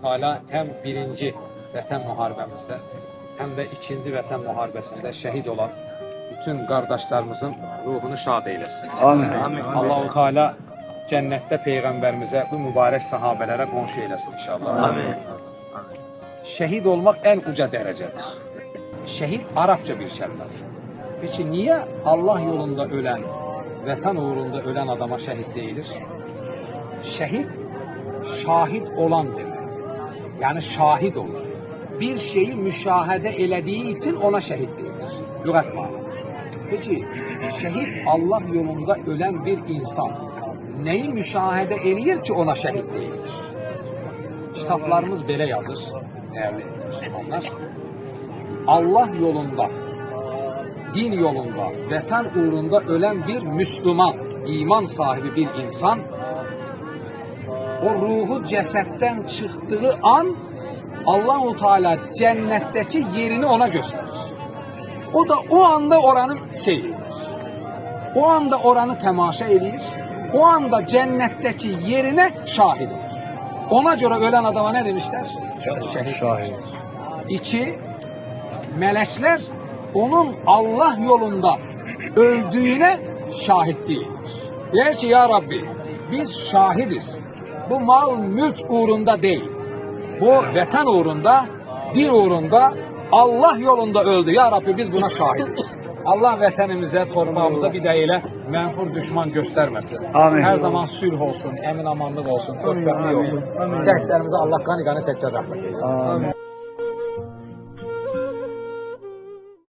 Teala hem birinci Vətən müharibəmizdə, hem de ikinci Vətən müharibəsində şehit olan bütün kardeşlerimizin ruhunu şad eylesin. Amin. Allah-u Teala cennette peygamberimize, bu mübarek sahabelere qonşu eylesin inşallah. Amin. Şehit olmak en uca derecedir. Şehit Arapça bir kelimedir. Peki niye Allah yolunda ölen, vatan uğrunda ölen adama şehit değilir? Şehit, şahit olan demek. Yani şahit olur. Bir şeyi müşahede elediği için ona şehit değilir. Lügat manası. Peki, şehit Allah yolunda ölen bir insan neyi müşahede eləyir ki ona şehit değilir? Kitaplarımız belə yazır, değerli Müslümanlar. Allah yolunda, din yolunda, vatan uğrunda ölen bir Müslüman, iman sahibi bir insan, o ruhu cesetten çıktığı an Allah-u Teala cennetteki yerini ona gösterir. O da o anda oranı seyir. O anda oranı temaşa edir. O anda cennetteki yerine şahit olur. Ona göre ölen adama ne demişler? Şahit. İki, melekler onun Allah yolunda öldüğüne şahit değildir. Der ki ya Rabbi biz şahidiz. Bu mal mülk uğrunda değil. Bu vatan uğrunda, din uğrunda, Allah yolunda öldü. Ya Rabbi biz buna şahidiz. Allah vətənimizə, torpağımıza bir də elə mənfur düşman göstərməsin. Amin. Hər zaman sülh olsun, əmin amanlıq olsun, xoşbəxtlik olsun. Şəhidlərimizə Allah qani-qani təkrar rəhmət eylesin. Amin.